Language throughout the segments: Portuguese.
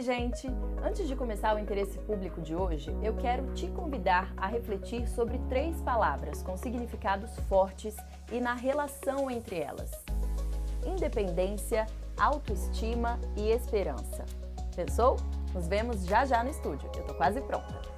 gente! Antes de começar o interesse público de hoje, eu quero te convidar a refletir sobre 3 palavras com significados fortes e na relação entre elas: independência, autoestima e esperança. Pensou? Nos vemos já já no estúdio, eu tô quase pronta.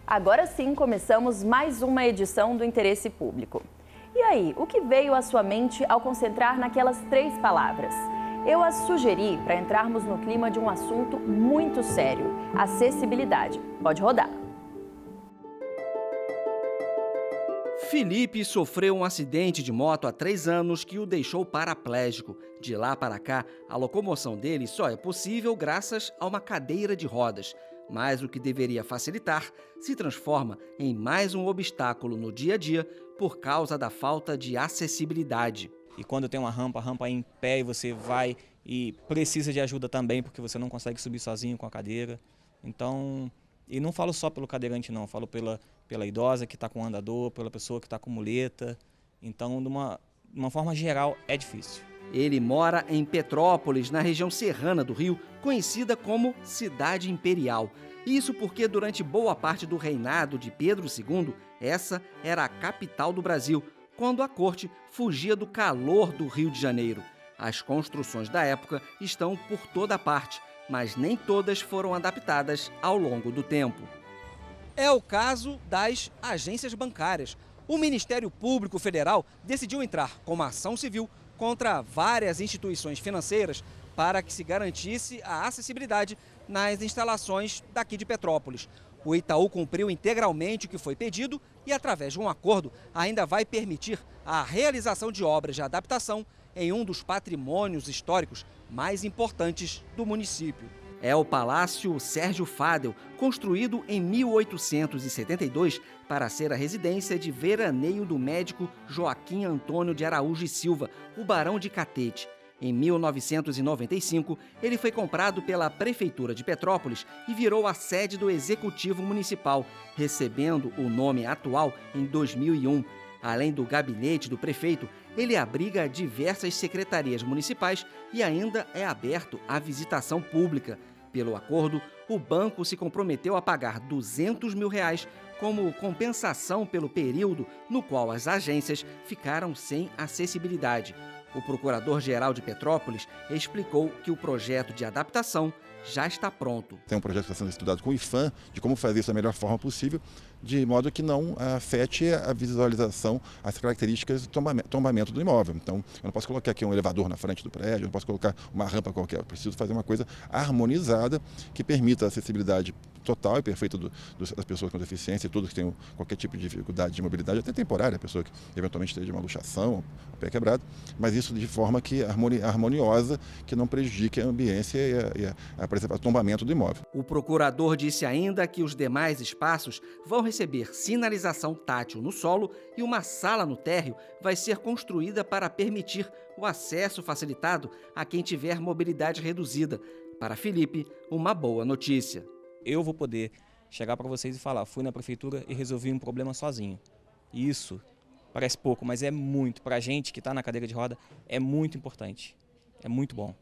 Agora sim, começamos mais uma edição do Interesse Público. E aí, o que veio à sua mente ao concentrar naquelas 3 palavras? Eu as sugeri para entrarmos no clima de um assunto muito sério: acessibilidade. Pode rodar. Felipe sofreu um acidente de moto há 3 anos que o deixou paraplégico. De lá para cá, a locomoção dele só é possível graças a uma cadeira de rodas. Mas o que deveria facilitar se transforma em mais um obstáculo no dia a dia por causa da falta de acessibilidade. E quando tem uma rampa, a rampa é em pé e você vai e precisa de ajuda também porque você não consegue subir sozinho com a cadeira. Então, e não falo só pelo cadeirante não, falo pela idosa que está com andador, pela pessoa que está com muleta. Então, de uma forma geral, é difícil. Ele mora em Petrópolis, na região serrana do Rio, conhecida como Cidade Imperial. Isso porque durante boa parte do reinado de Pedro II, essa era a capital do Brasil, quando a corte fugia do calor do Rio de Janeiro. As construções da época estão por toda parte, mas nem todas foram adaptadas ao longo do tempo. É o caso das agências bancárias. O Ministério Público Federal decidiu entrar com uma ação civil contra várias instituições financeiras para que se garantisse a acessibilidade nas instalações daqui de Petrópolis. O Itaú cumpriu integralmente o que foi pedido e, através de um acordo, ainda vai permitir a realização de obras de adaptação em um dos patrimônios históricos mais importantes do município. É o Palácio Sérgio Fadel, construído em 1872 para ser a residência de veraneio do médico Joaquim Antônio de Araújo e Silva, o Barão de Catete. Em 1995, ele foi comprado pela Prefeitura de Petrópolis e virou a sede do Executivo Municipal, recebendo o nome atual em 2001. Além do gabinete do prefeito, ele abriga diversas secretarias municipais e ainda é aberto à visitação pública. Pelo acordo, o banco se comprometeu a pagar R$200 mil como compensação pelo período no qual as agências ficaram sem acessibilidade. O procurador-geral de Petrópolis explicou que o projeto de adaptação já está pronto. Tem um projeto que está sendo estudado com o IPHAN de como fazer isso da melhor forma possível, de modo que não afete a visualização, as características do tombamento do imóvel. Então, eu não posso colocar aqui um elevador na frente do prédio, eu não posso colocar uma rampa qualquer. Eu preciso fazer uma coisa harmonizada que permita a acessibilidade total e perfeita das pessoas com deficiência e todos que tenham qualquer tipo de dificuldade de mobilidade, até temporária, a pessoa que eventualmente esteja de uma luxação, o pé quebrado, mas isso de forma que harmoniosa, que não prejudique a ambiência e o tombamento do imóvel. O procurador disse ainda que os demais espaços vão receber sinalização tátil no solo e uma sala no térreo vai ser construída para permitir o acesso facilitado a quem tiver mobilidade reduzida. Para Felipe, uma boa notícia. Eu vou poder chegar para vocês e falar, fui na prefeitura e resolvi um problema sozinho. E isso parece pouco, mas é muito. Para a gente que está na cadeira de roda, é muito importante. É muito bom.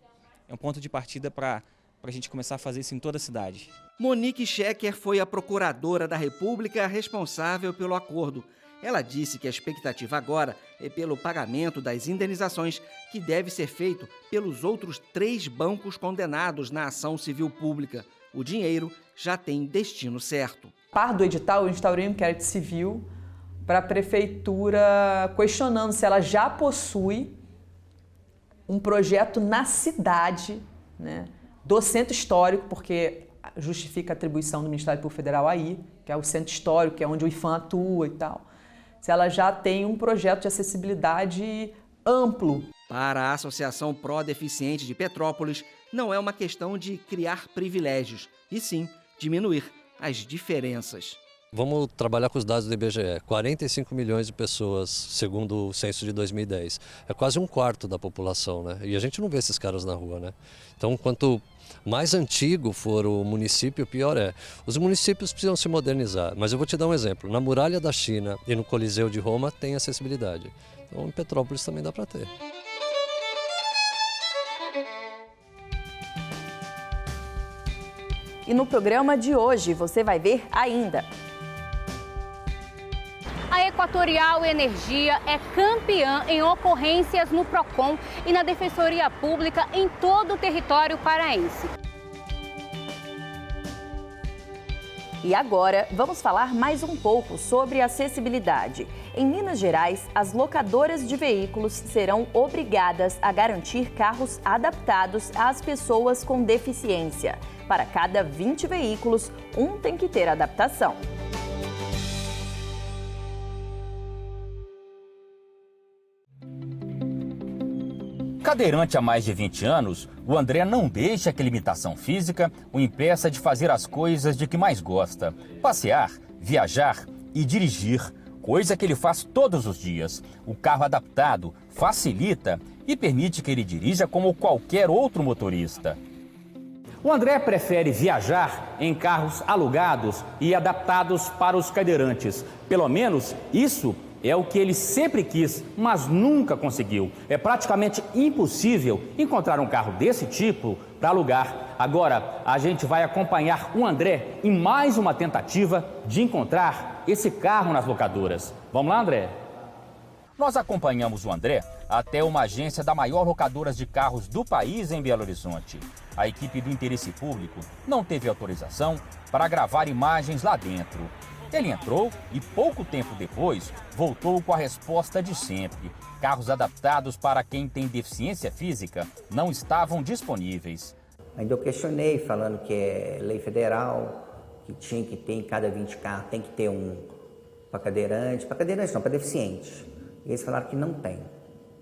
É um ponto de partida para a gente começar a fazer isso em toda a cidade. Monique Schecker foi a procuradora da República responsável pelo acordo. Ela disse que a expectativa agora é pelo pagamento das indenizações que deve ser feito pelos outros 3 bancos condenados na ação civil pública. O dinheiro já tem destino certo. Par do edital, eu instaurei um inquérito civil para a prefeitura questionando se ela já possui um projeto na cidade, né, do centro histórico, porque justifica a atribuição do Ministério Público Federal aí, que é o centro histórico, que é onde o IPHAN atua e tal. Se ela já tem um projeto de acessibilidade amplo. Para a Associação Pró Deficiente de Petrópolis, não é uma questão de criar privilégios, e sim diminuir as diferenças. Vamos trabalhar com os dados do IBGE. 45 milhões de pessoas, segundo o censo de 2010. É quase um quarto da população, né? E a gente não vê esses caras na rua, né? Então, quanto mais antigo for o município, pior é. Os municípios precisam se modernizar, mas eu vou te dar um exemplo. Na Muralha da China e no Coliseu de Roma tem acessibilidade. Então, em Petrópolis também dá para ter. E no programa de hoje você vai ver ainda. A Equatorial Energia é campeã em ocorrências no PROCON e na Defensoria Pública em todo o território paraense. E agora vamos falar mais um pouco sobre acessibilidade. Em Minas Gerais, as locadoras de veículos serão obrigadas a garantir carros adaptados às pessoas com deficiência. Para cada 20 veículos, um tem que ter adaptação. Cadeirante há mais de 20 anos, o André não deixa que a limitação física o impeça de fazer as coisas de que mais gosta: passear, viajar e dirigir, coisa que ele faz todos os dias. O carro adaptado facilita e permite que ele dirija como qualquer outro motorista. O André prefere viajar em carros alugados e adaptados para os cadeirantes. Pelo menos isso é o que ele sempre quis, mas nunca conseguiu. É praticamente impossível encontrar um carro desse tipo para alugar. Agora, a gente vai acompanhar o André em mais uma tentativa de encontrar esse carro nas locadoras. Vamos lá, André? Nós acompanhamos o André até uma agência da maior locadora de carros do país em Belo Horizonte. A equipe do Interesse Público não teve autorização para gravar imagens lá dentro. Ele entrou e pouco tempo depois voltou com a resposta de sempre: carros adaptados para quem tem deficiência física não estavam disponíveis. Ainda eu questionei, falando que é lei federal, que tinha que ter em cada 20 carros, tem que ter um para cadeirante não, para deficiente. E eles falaram que não tem.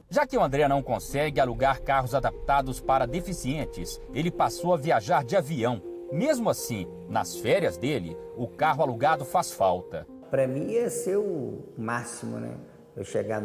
Já que o André não consegue alugar carros adaptados para deficientes, ele passou a viajar de avião. Mesmo assim, nas férias dele, o carro alugado faz falta. Para mim ia ser o máximo, né? Eu chegar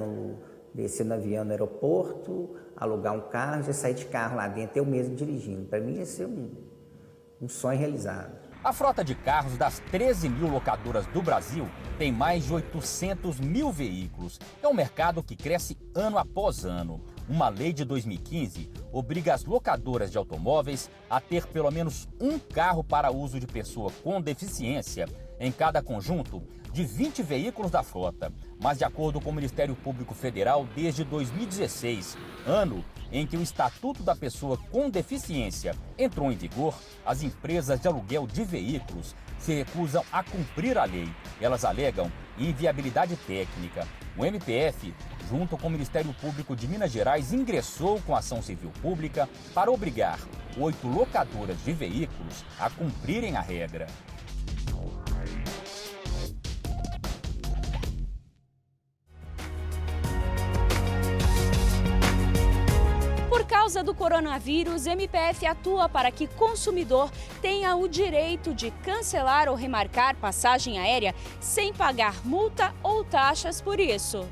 descer no avião no aeroporto, alugar um carro, já sair de carro lá dentro, eu mesmo dirigindo. Para mim ia ser um sonho realizado. A frota de carros das 13 mil locadoras do Brasil tem mais de 800 mil veículos. É um mercado que cresce ano após ano. Uma lei de 2015 obriga as locadoras de automóveis a ter pelo menos um carro para uso de pessoa com deficiência em cada conjunto de 20 veículos da frota. Mas, de acordo com o Ministério Público Federal, desde 2016, ano em que o Estatuto da Pessoa com Deficiência entrou em vigor, as empresas de aluguel de veículos se recusam a cumprir a lei. Elas alegam inviabilidade técnica. O MPF, junto com o Ministério Público de Minas Gerais, ingressou com ação civil pública para obrigar 8 locadoras de veículos a cumprirem a regra. Por causa do coronavírus, MPF atua para que consumidor tenha o direito de cancelar ou remarcar passagem aérea sem pagar multa ou taxas por isso.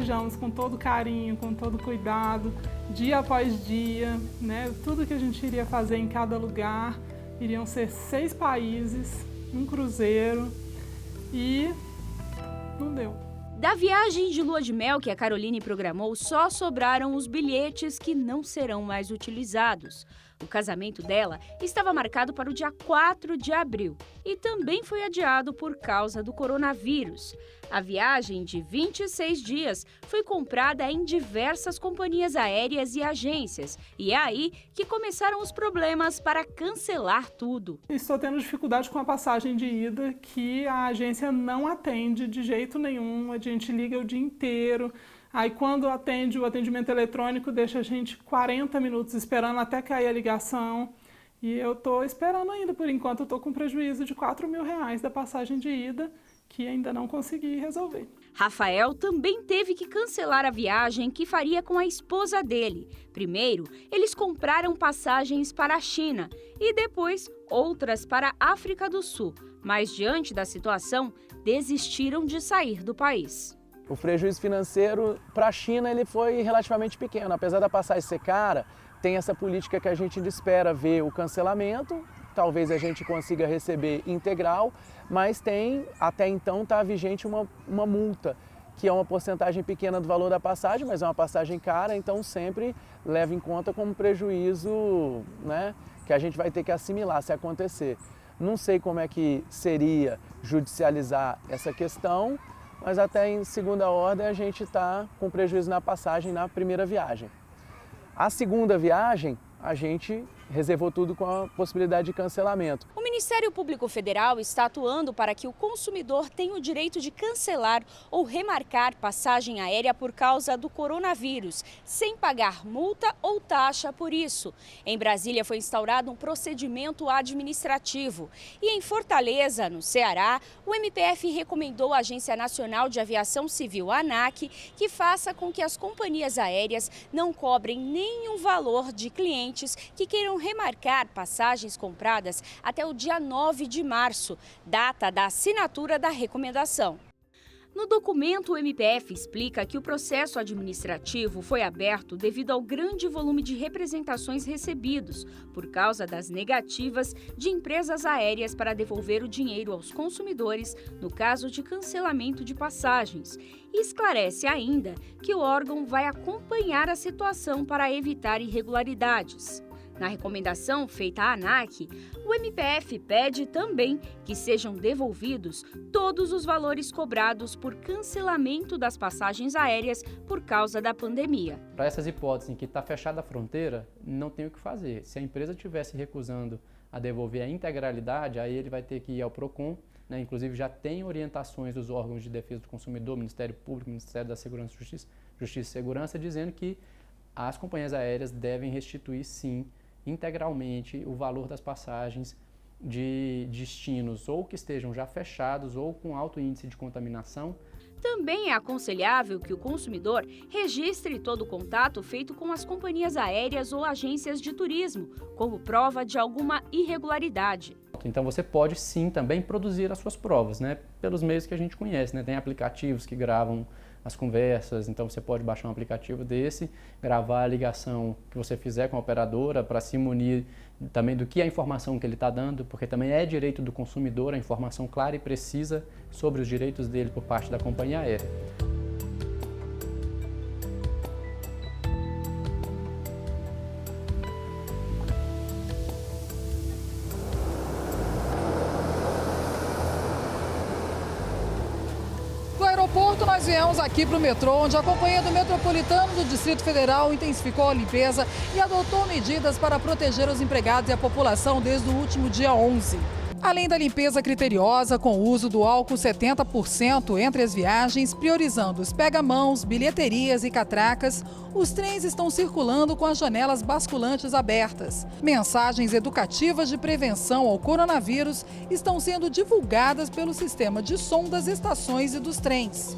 planejamos com todo carinho, com todo cuidado, dia após dia, né? Tudo que a gente iria fazer em cada lugar. Iriam ser 6 países, um cruzeiro e não deu. Da viagem de lua de mel que a Caroline programou, só sobraram os bilhetes que não serão mais utilizados. O casamento dela estava marcado para o dia 4 de abril e também foi adiado por causa do coronavírus. A viagem de 26 dias foi comprada em diversas companhias aéreas e agências. E é aí que começaram os problemas para cancelar tudo. Estou tendo dificuldade com a passagem de ida, que a agência não atende de jeito nenhum. A gente liga o dia inteiro. Aí quando atende o atendimento eletrônico, deixa a gente 40 minutos esperando até cair a ligação. E eu estou esperando ainda, por enquanto eu estou com prejuízo de R$4.000 da passagem de ida, que ainda não consegui resolver. Rafael também teve que cancelar a viagem que faria com a esposa dele. Primeiro, eles compraram passagens para a China e depois outras para a África do Sul. Mas diante da situação, desistiram de sair do país. O prejuízo financeiro para a China ele foi relativamente pequeno. Apesar da passagem ser cara, tem essa política que a gente espera ver o cancelamento. Talvez a gente consiga receber integral, mas tem, até então, está vigente uma multa, que é uma porcentagem pequena do valor da passagem, mas é uma passagem cara, então sempre leva em conta como prejuízo, né, que a gente vai ter que assimilar se acontecer. Não sei como é que seria judicializar essa questão, mas até em segunda ordem a gente está com prejuízo na passagem na primeira viagem. A segunda viagem, a gente reservou tudo com a possibilidade de cancelamento. O Ministério Público Federal está atuando para que o consumidor tenha o direito de cancelar ou remarcar passagem aérea por causa do coronavírus, sem pagar multa ou taxa por isso. Em Brasília foi instaurado um procedimento administrativo. E em Fortaleza, no Ceará, o MPF recomendou à Agência Nacional de Aviação Civil, ANAC, que faça com que as companhias aéreas não cobrem nenhum valor de clientes que queiram remarcar passagens compradas até o dia 9 de março, data da assinatura da recomendação. No documento, o MPF explica que o processo administrativo foi aberto devido ao grande volume de representações recebidos, por causa das negativas de empresas aéreas para devolver o dinheiro aos consumidores no caso de cancelamento de passagens. E esclarece ainda que o órgão vai acompanhar a situação para evitar irregularidades. Na recomendação feita à ANAC, o MPF pede também que sejam devolvidos todos os valores cobrados por cancelamento das passagens aéreas por causa da pandemia. Para essas hipóteses em que está fechada a fronteira, não tem o que fazer. Se a empresa estivesse recusando a devolver a integralidade, aí ele vai ter que ir ao PROCON, né? Inclusive já tem orientações dos órgãos de defesa do consumidor, Ministério Público, Ministério da Segurança e Justiça e Segurança, dizendo que as companhias aéreas devem restituir sim integralmente o valor das passagens de destinos ou que estejam já fechados ou com alto índice de contaminação. Também é aconselhável que o consumidor registre todo o contato feito com as companhias aéreas ou agências de turismo, como prova de alguma irregularidade. Então você pode sim também produzir as suas provas, né? Pelos meios que a gente conhece, né? Tem aplicativos que gravam as conversas, então você pode baixar um aplicativo desse, gravar a ligação que você fizer com a operadora para se munir também do que é a informação que ele está dando, porque também é direito do consumidor a informação clara e precisa sobre os direitos dele por parte da companhia aérea. Nós viemos aqui para o metrô, onde a Companhia do Metropolitano do Distrito Federal intensificou a limpeza e adotou medidas para proteger os empregados e a população desde o último dia 11. Além da limpeza criteriosa, com o uso do álcool 70% entre as viagens, priorizando os pega-mãos, bilheterias e catracas, os trens estão circulando com as janelas basculantes abertas. Mensagens educativas de prevenção ao coronavírus estão sendo divulgadas pelo sistema de som das estações e dos trens.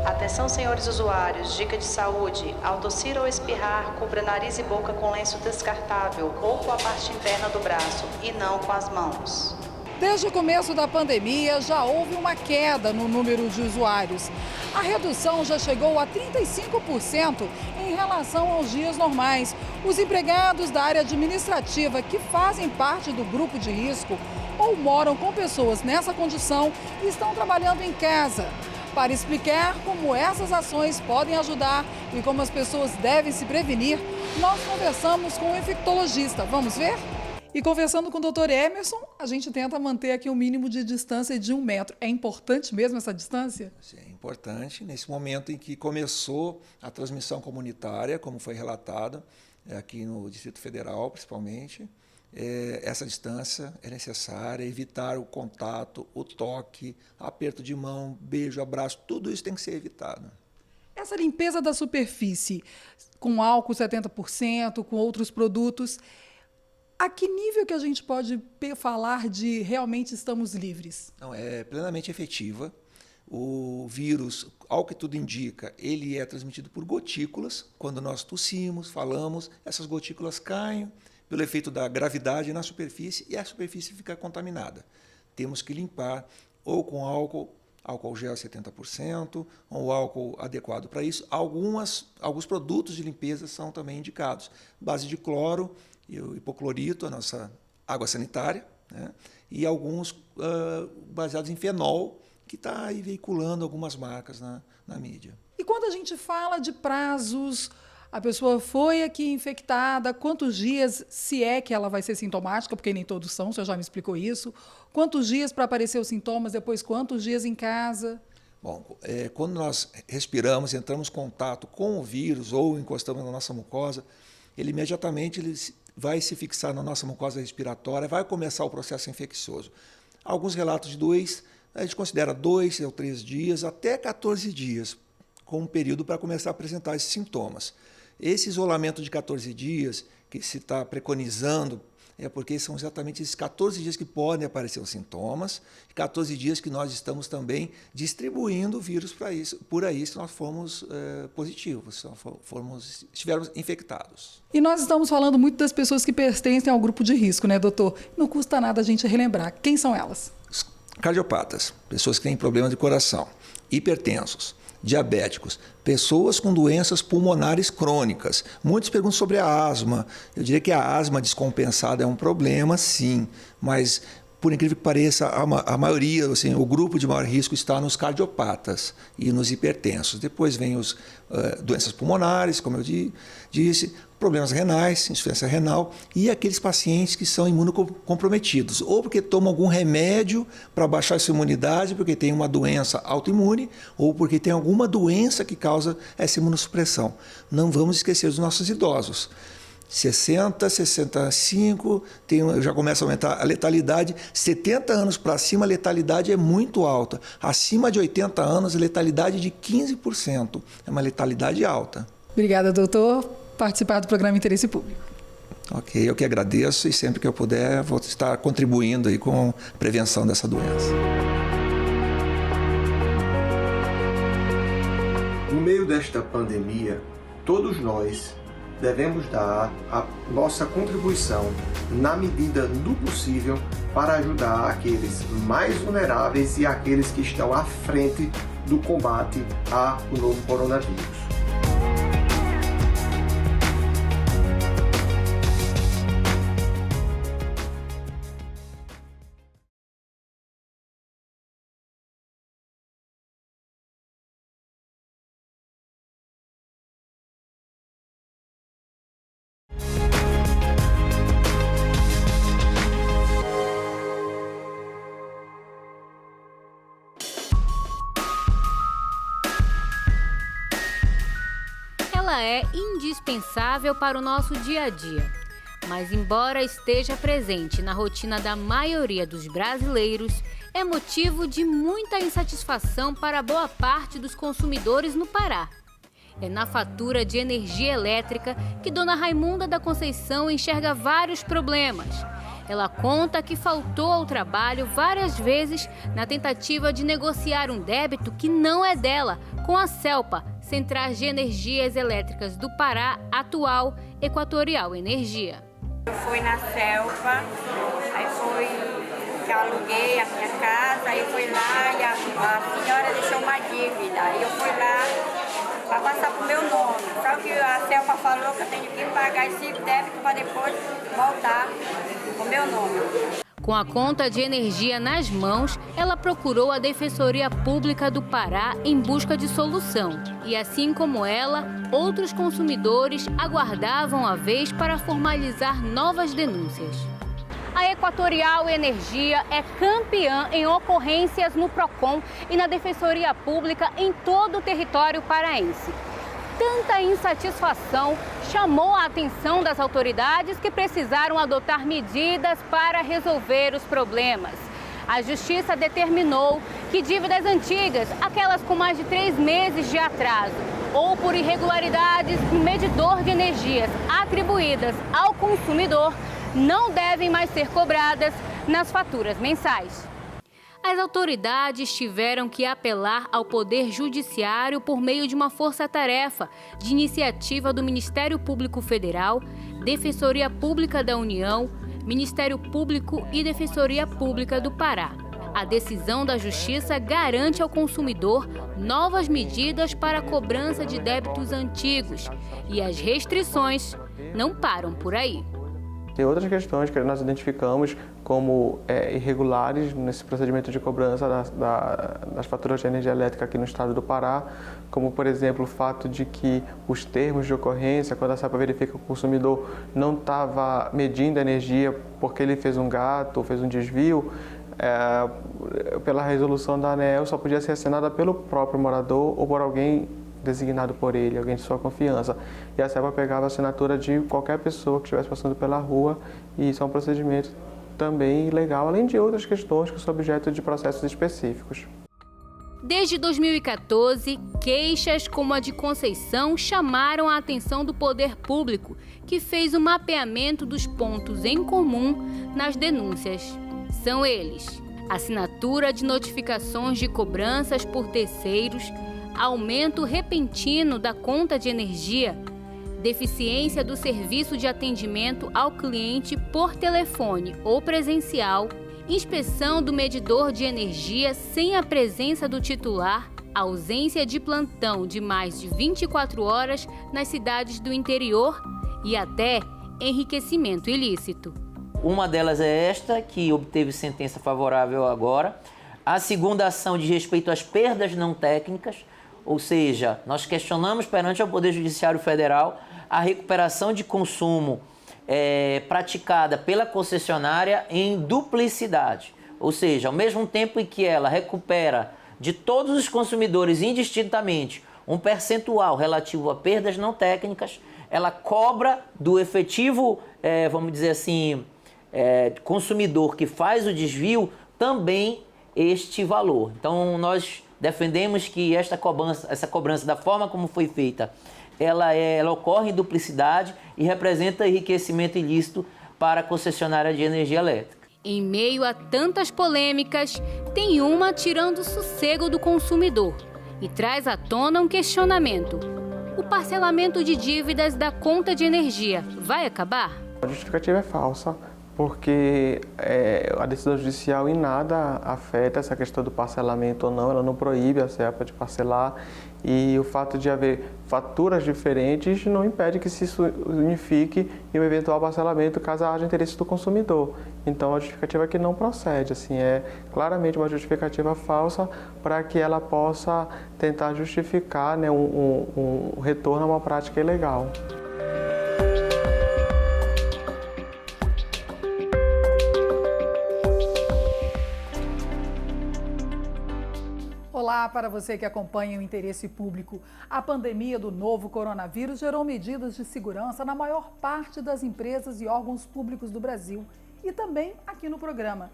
Atenção, senhores usuários, dica de saúde: ao tossir ou espirrar, cubra nariz e boca com lenço descartável ou com a parte interna do braço e não com as mãos. Desde o começo da pandemia, já houve uma queda no número de usuários. A redução já chegou a 35% em relação aos dias normais. Os empregados da área administrativa que fazem parte do grupo de risco ou moram com pessoas nessa condição estão trabalhando em casa. Para explicar como essas ações podem ajudar e como as pessoas devem se prevenir, nós conversamos com um infectologista. Vamos ver? E conversando com o Dr. Emerson, a gente tenta manter aqui um mínimo de distância de 1 metro. É importante mesmo essa distância? Sim, é importante. Nesse momento em que começou a transmissão comunitária, como foi relatado aqui no Distrito Federal, principalmente, essa distância é necessária, evitar o contato, o toque, aperto de mão, beijo, abraço, tudo isso tem que ser evitado. Essa limpeza da superfície, com álcool 70%, com outros produtos, a que nível que a gente pode falar de realmente estamos livres? Não, é plenamente efetiva. O vírus, ao que tudo indica, ele é transmitido por gotículas. Quando nós tossimos, falamos, essas gotículas caem pelo efeito da gravidade na superfície e a superfície fica contaminada. Temos que limpar ou com álcool gel 70%, ou álcool adequado para isso. Alguns produtos de limpeza são também indicados. Base de cloro e o hipoclorito, a nossa água sanitária, né? E alguns baseados em fenol, que está aí veiculando algumas marcas na mídia. E quando a gente fala de prazos, a pessoa foi aqui infectada, quantos dias, se é que ela vai ser sintomática, porque nem todos são, o senhor já me explicou isso, quantos dias para aparecer os sintomas, depois quantos dias em casa? Bom, quando nós respiramos, entramos em contato com o vírus ou encostamos na nossa mucosa, ele imediatamente vai se fixar na nossa mucosa respiratória, vai começar o processo infeccioso. Alguns relatos de a gente considera 2 ou 3 dias, até 14 dias, como um período para começar a apresentar esses sintomas. Esse isolamento de 14 dias que se está preconizando é porque são exatamente esses 14 dias que podem aparecer os sintomas, e 14 dias que nós estamos também distribuindo o vírus para isso, por aí se nós formos positivos, se nós estivermos infectados. E nós estamos falando muito das pessoas que pertencem ao grupo de risco, né, doutor? Não custa nada a gente relembrar. Quem são elas? Cardiopatas, pessoas que têm problemas de coração, hipertensos, diabéticos, pessoas com doenças pulmonares crônicas. Muitos perguntam sobre a asma. Eu diria que a asma descompensada é um problema, sim, mas, por incrível que pareça, a maioria, assim, o grupo de maior risco está nos cardiopatas e nos hipertensos. Depois vem os doenças pulmonares, como eu disse, problemas renais, insuficiência renal, e aqueles pacientes que são imunocomprometidos, ou porque tomam algum remédio para baixar a sua imunidade, porque tem uma doença autoimune, ou porque tem alguma doença que causa essa imunossupressão. Não vamos esquecer dos nossos idosos. 60, 65, já começa a aumentar a letalidade. 70 anos para cima, a letalidade é muito alta. Acima de 80 anos, a letalidade é de 15%. É uma letalidade alta. Obrigada, doutor, por participar do programa Interesse Público. Ok, eu que agradeço e sempre que eu puder vou estar contribuindo aí com a prevenção dessa doença. No meio desta pandemia, todos nós devemos dar a nossa contribuição na medida do possível para ajudar aqueles mais vulneráveis e aqueles que estão à frente do combate ao novo coronavírus. Ela é indispensável para o nosso dia a dia. Mas, embora esteja presente na rotina da maioria dos brasileiros, é motivo de muita insatisfação para boa parte dos consumidores no Pará. É na fatura de energia elétrica que Dona Raimunda da Conceição enxerga vários problemas. Ela conta que faltou ao trabalho várias vezes na tentativa de negociar um débito que não é dela com a CELPA, Centrais de Energias Elétricas do Pará, atual Equatorial Energia. Eu fui na CELPA, aí foi que eu aluguei a minha casa, aí eu fui lá e a senhora deixou uma dívida. Aí eu fui lá para passar pro meu nome. Só que a Selpa falou que eu tenho que pagar esse débito para depois voltar pro meu nome. Com a conta de energia nas mãos, ela procurou a Defensoria Pública do Pará em busca de solução. E assim como ela, outros consumidores aguardavam a vez para formalizar novas denúncias. A Equatorial Energia é campeã em ocorrências no PROCON e na Defensoria Pública em todo o território paraense. Tanta insatisfação chamou a atenção das autoridades que precisaram adotar medidas para resolver os problemas. A Justiça determinou que dívidas antigas, aquelas com mais de 3 meses de atraso, ou por irregularidades no medidor de energias atribuídas ao consumidor, não devem mais ser cobradas nas faturas mensais. As autoridades tiveram que apelar ao Poder Judiciário por meio de uma força-tarefa de iniciativa do Ministério Público Federal, Defensoria Pública da União, Ministério Público e Defensoria Pública do Pará. A decisão da Justiça garante ao consumidor novas medidas para a cobrança de débitos antigos e as restrições não param por aí. Tem outras questões que nós identificamos como irregulares nesse procedimento de cobrança das faturas de energia elétrica aqui no estado do Pará, como, por exemplo, o fato de que os termos de ocorrência, quando a Selpa verifica que o consumidor não estava medindo a energia porque ele fez um gato ou fez um desvio, pela resolução da ANEEL só podia ser assinada pelo próprio morador ou por alguém designado por ele, alguém de sua confiança. E a Selpa pegava a assinatura de qualquer pessoa que estivesse passando pela rua, e isso é um procedimento também legal, além de outras questões que são objeto de processos específicos. Desde 2014, queixas como a de Conceição chamaram a atenção do poder público, que fez o mapeamento dos pontos em comum nas denúncias. São eles: assinatura de notificações de cobranças por terceiros, aumento repentino da conta de energia, deficiência do serviço de atendimento ao cliente por telefone ou presencial, inspeção do medidor de energia sem a presença do titular, ausência de plantão de mais de 24 horas nas cidades do interior e até enriquecimento ilícito. Uma delas é esta, que obteve sentença favorável agora. A segunda ação diz respeito às perdas não técnicas, ou seja, nós questionamos perante o Poder Judiciário Federal a recuperação de consumo praticada pela concessionária em duplicidade. Ou seja, ao mesmo tempo em que ela recupera de todos os consumidores indistintamente um percentual relativo a perdas não técnicas, ela cobra do efetivo, vamos dizer assim, consumidor que faz o desvio também este valor. Então, nós defendemos que essa cobrança, da forma como foi feita, ela ocorre em duplicidade e representa enriquecimento ilícito para a concessionária de energia elétrica. Em meio a tantas polêmicas, tem uma tirando o sossego do consumidor e traz à tona um questionamento: o parcelamento de dívidas da conta de energia vai acabar? A justificativa é falsa, porque a decisão judicial em nada afeta essa questão do parcelamento ou não, ela não proíbe a Selpa de parcelar, e o fato de haver faturas diferentes não impede que se isso unifique em um eventual parcelamento caso haja interesse do consumidor. Então a justificativa aqui não procede, assim, é claramente uma justificativa falsa para que ela possa tentar justificar, né, um retorno a uma prática ilegal. Olá para você que acompanha o Interesse Público. A pandemia do novo coronavírus gerou medidas de segurança na maior parte das empresas e órgãos públicos do Brasil e também aqui no programa.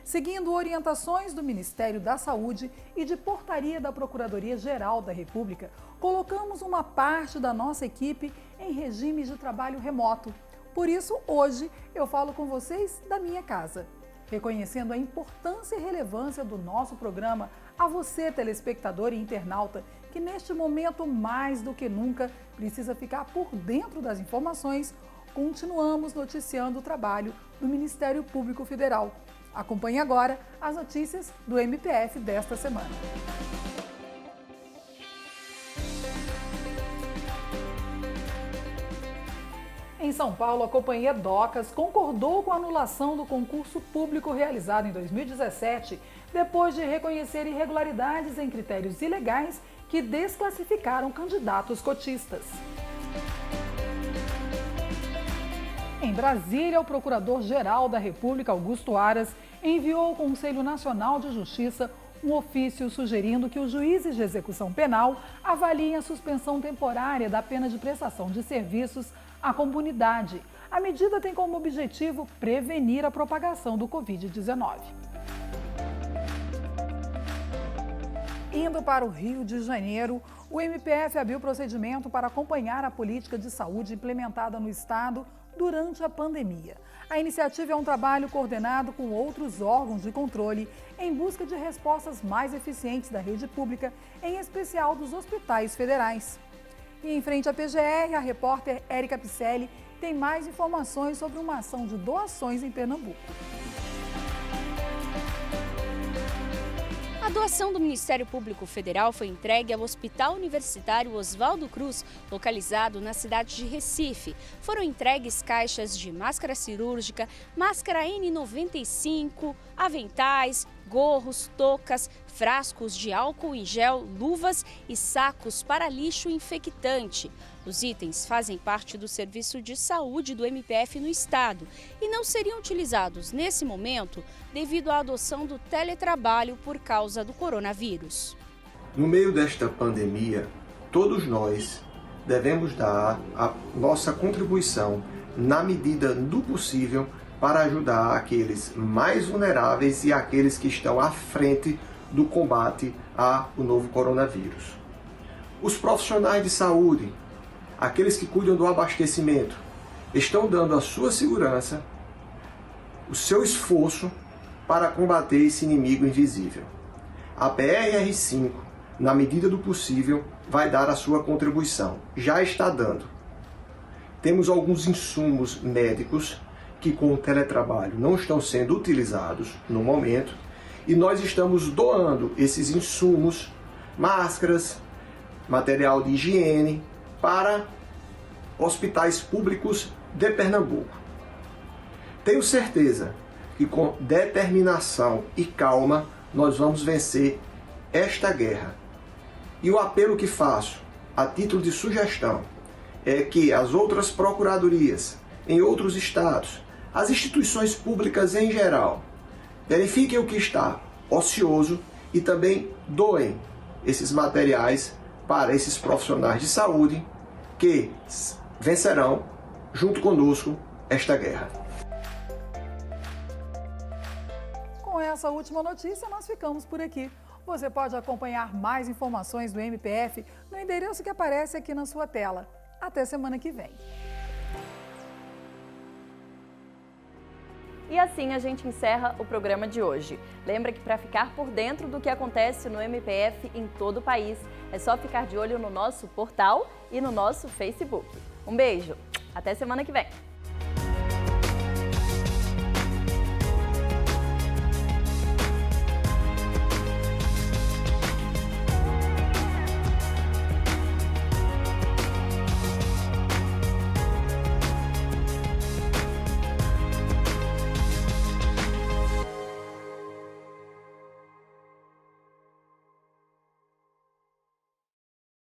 Seguindo orientações do Ministério da Saúde e de portaria da Procuradoria-Geral da República, colocamos uma parte da nossa equipe em regime de trabalho remoto. Por isso, hoje eu falo com vocês da minha casa. Reconhecendo a importância e relevância do nosso programa, a você, telespectador e internauta, que neste momento, mais do que nunca, precisa ficar por dentro das informações, continuamos noticiando o trabalho do Ministério Público Federal. Acompanhe agora as notícias do MPF desta semana. Em São Paulo, a companhia Docas concordou com a anulação do concurso público realizado em 2017, depois de reconhecer irregularidades em critérios ilegais que desclassificaram candidatos cotistas. Em Brasília, o Procurador-Geral da República, Augusto Aras, enviou ao Conselho Nacional de Justiça um ofício sugerindo que os juízes de execução penal avaliem a suspensão temporária da pena de prestação de serviços à comunidade. A medida tem como objetivo prevenir a propagação do Covid-19. Indo para o Rio de Janeiro, o MPF abriu procedimento para acompanhar a política de saúde implementada no estado durante a pandemia. A iniciativa é um trabalho coordenado com outros órgãos de controle em busca de respostas mais eficientes da rede pública, em especial dos hospitais federais. E em frente à PGR, a repórter Érica Picelli tem mais informações sobre uma ação de doações em Pernambuco. A doação do Ministério Público Federal foi entregue ao Hospital Universitário Oswaldo Cruz, localizado na cidade de Recife. Foram entregues caixas de máscara cirúrgica, máscara N95, aventais, gorros, toucas, frascos de álcool em gel, luvas e sacos para lixo infectante. Os itens fazem parte do serviço de saúde do MPF no estado e não seriam utilizados nesse momento devido à adoção do teletrabalho por causa do coronavírus. No meio desta pandemia, todos nós devemos dar a nossa contribuição na medida do possível para ajudar aqueles mais vulneráveis e aqueles que estão à frente do combate ao novo coronavírus. Os profissionais de saúde, aqueles que cuidam do abastecimento, estão dando a sua segurança, o seu esforço para combater esse inimigo invisível. A PRR5, na medida do possível, vai dar a sua contribuição. Já está dando. Temos alguns insumos médicos que com o teletrabalho não estão sendo utilizados no momento e nós estamos doando esses insumos, máscaras, material de higiene, para hospitais públicos de Pernambuco. Tenho certeza que com determinação e calma nós vamos vencer esta guerra. E o apelo que faço, a título de sugestão, é que as outras procuradorias em outros estados, as instituições públicas em geral, verifiquem o que está ocioso e também doem esses materiais para esses profissionais de saúde que vencerão, junto conosco, esta guerra. Com essa última notícia, nós ficamos por aqui. Você pode acompanhar mais informações do MPF no endereço que aparece aqui na sua tela. Até semana que vem. E assim a gente encerra o programa de hoje. Lembra que para ficar por dentro do que acontece no MPF em todo o país, é só ficar de olho no nosso portal e no nosso Facebook. Um beijo, até semana que vem!